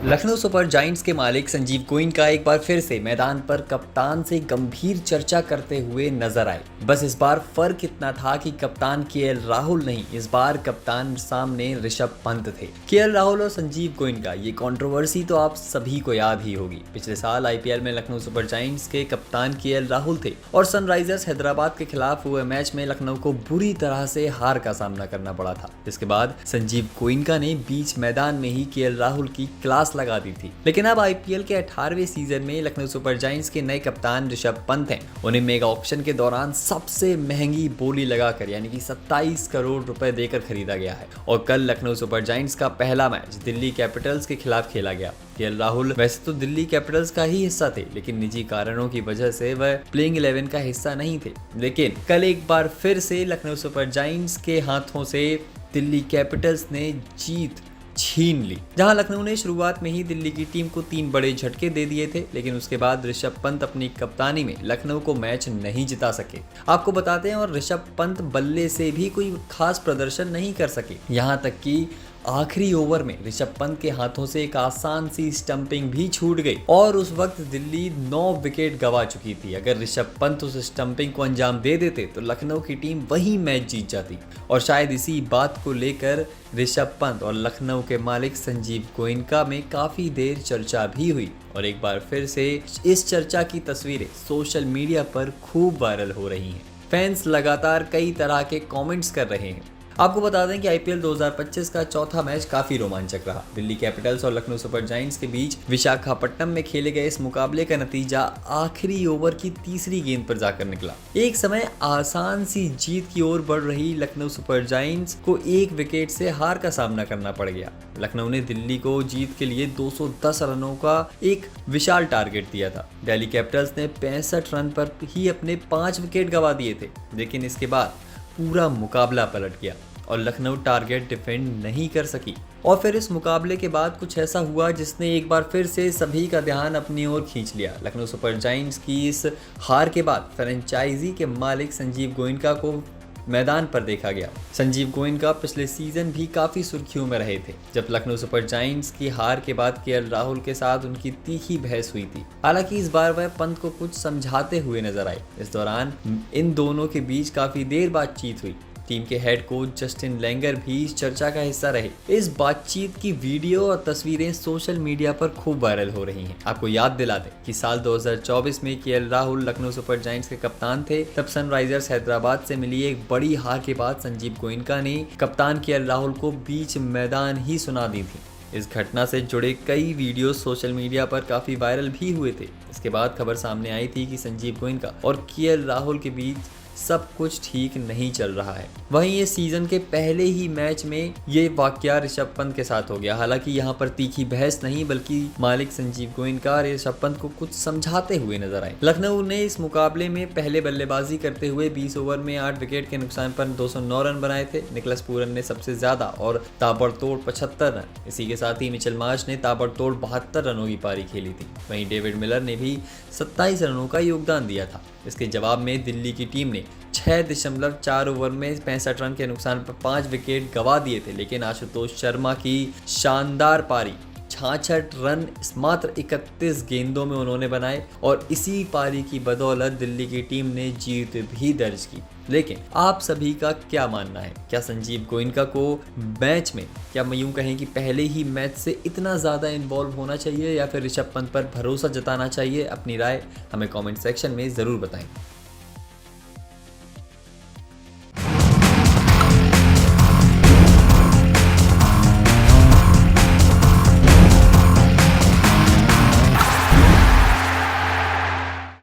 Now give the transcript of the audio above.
Lucknow super giants के मालिक संजीव गोयनका एक बार फिर से मैदान पर कप्तान से गंभीर चर्चा करते हुए नजर आए। बस इस बार फर्क इतना था कि कप्तान केएल राहुल नहीं, इस बार कप्तान सामने ऋषभ पंत थे। केएल राहुल और संजीव गोयनका, ये कंट्रोवर्सी तो आप सभी को याद ही होगी। पिछले साल आईपीएल में लखनऊ सुपर जायंट्स के कप्तान केएल राहुल थे और सनराइजर्स हैदराबाद के खिलाफ हुए मैच में लखनऊ को बुरी तरह से हार का सामना करना पड़ा था। इसके बाद संजीव गोयनका ने बीच मैदान में ही केएल राहुल की क्लास लगा दी थी। लेकिन अब आईपीएल के 18वें सीजन में लखनऊ सुपर जायंट्स के नए कप्तान ऋषभ पंत हैं। उन्हें मेगा ऑक्शन के दौरान सबसे महंगी बोली लगाकर यानी कि 27 करोड़ रुपए देकर खरीदा गया है और कल लखनऊ सुपर जायंट्स का पहला मैच दिल्ली कैपिटल्स के खिलाफ खेला गया। केएल राहुल वैसे तो दिल्ली कैपिटल्स का ही हिस्सा थे, लेकिन निजी कारणों की वजह से वह प्लेइंग 11 का हिस्सा नहीं थे। लेकिन कल एक बार फिर से लखनऊ सुपर जायंट्स के हाथों से दिल्ली कैपिटल्स ने जीत छीन ली। जहां लखनऊ ने शुरुआत में ही दिल्ली की टीम को 3 बड़े झटके दे दिए थे, लेकिन उसके बाद ऋषभ पंत अपनी कप्तानी में लखनऊ को मैच नहीं जिता सके। आपको बताते हैं, और ऋषभ पंत बल्ले से भी कोई खास प्रदर्शन नहीं कर सके। यहां तक कि आखिरी ओवर में ऋषभ पंत के हाथों से एक आसान सी स्टंपिंग भी छूट गई और उस वक्त दिल्ली 9 विकेट गंवा चुकी थी। अगर ऋषभ पंत उस स्टंपिंग को अंजाम दे देते तो लखनऊ की टीम वही मैच जीत जाती और शायद इसी बात को लेकर ऋषभ पंत और लखनऊ के मालिक संजीव गोयनका में काफी देर चर्चा भी हुई और एक बार फिर से इस चर्चा की तस्वीरें सोशल मीडिया पर खूब वायरल हो रही हैं। फैंस लगातार कई तरह के कमेंट्स कर रहे हैं। आपको बता दें कि आईपीएल 2025 का चौथा मैच काफी रोमांचक रहा। दिल्ली कैपिटल्स और लखनऊ सुपर जायंट्स के बीच विशाखापट्टनम में खेले गए इस मुकाबले का नतीजा आखिरी ओवर की तीसरी गेंद पर जाकर निकला। एक समय आसान सी जीत की ओर बढ़ रही लखनऊ सुपर जायंट्स को 1 विकेट से हार का सामना करना पड़ गया। लखनऊ ने दिल्ली को जीत के लिए 210 रनों का एक विशाल टारगेट दिया था। दिल्ली कैपिटल्स ने 65 रन पर ही अपने 5 विकेट गंवा दिए थे, लेकिन इसके बाद पूरा मुकाबला पलट गया और लखनऊ टारगेट डिफेंड नहीं कर सकी। और फिर इस मुकाबले के बाद कुछ ऐसा हुआ जिसने एक बार फिर से सभी का ध्यान अपनी ओर खींच लिया। लखनऊ सुपर जायंट्स की इस हार के बाद फ्रेंचाइजी के मालिक संजीव गोयनका को मैदान पर देखा गया। संजीव गोयनका पिछले सीजन भी काफी सुर्खियों में रहे थे, जब लखनऊ सुपर जायंट्स की हार के बाद केएल राहुल के साथ उनकी तीखी बहस हुई थी। हालांकि इस बार वह पंत को कुछ समझाते हुए नजर आए। इस दौरान इन दोनों के बीच काफी देर बातचीत हुई। टीम के हेड कोच जस्टिन लैंगर भी इस चर्चा का हिस्सा रहे। इस बातचीत की वीडियो और तस्वीरें सोशल मीडिया पर खूब वायरल हो रही हैं। आपको याद दिला दें कि साल 2024 में KL Rahul Lucknow super giants के कप्तान थे। तब सनराइजर्स हैदराबाद से मिली एक बड़ी हार के बाद संजीव गोयनका ने कप्तान केएल राहुल को बीच मैदान ही सुना दी थी। इस घटना से जुड़े कई वीडियो सोशल मीडिया पर काफी वायरल भी हुए थे। इसके बाद खबर सामने आई थी कि संजीव गोयनका और केएल राहुल के बीच सब कुछ ठीक नहीं चल रहा है। वहीं ये सीजन के पहले ही मैच में ये वाकया ऋषभ पंत के साथ हो गया। हालांकि यहाँ पर तीखी बहस नहीं, बल्कि मालिक संजीव गोयनका ऋषभ पंत को कुछ समझाते हुए नजर आए। लखनऊ ने इस मुकाबले में पहले बल्लेबाजी करते हुए 20 ओवर में 8 विकेट के नुकसान पर 209 रन बनाए थे। निकोलस पूरन ने सबसे ज्यादा और ताबड़तोड़ 75 रन। इसी के साथ ही मिचेल मार्श ने ताबड़तोड़ 72 रनों की पारी खेली थी। वहीं डेविड मिलर ने भी 27 रनों का योगदान दिया था। इसके जवाब में दिल्ली की टीम ने 6.4 ओवर में 65 रन के नुकसान पर 5 विकेट गंवा दिए थे, लेकिन आशुतोष शर्मा की शानदार पारी 66 रन मात्र 31 गेंदों में उन्होंने बनाए और इसी पारी की बदौलत दिल्ली की टीम ने जीत भी दर्ज की। लेकिन आप सभी का क्या मानना है? क्या संजीव गोयनका को मैच में, क्या मैं यूं कहें कि पहले ही मैच से इतना ज़्यादा इन्वॉल्व होना चाहिए या फिर ऋषभ पंत पर भरोसा जताना चाहिए? अपनी राय हमें कमेंट सेक्शन में ज़रूर बताएं।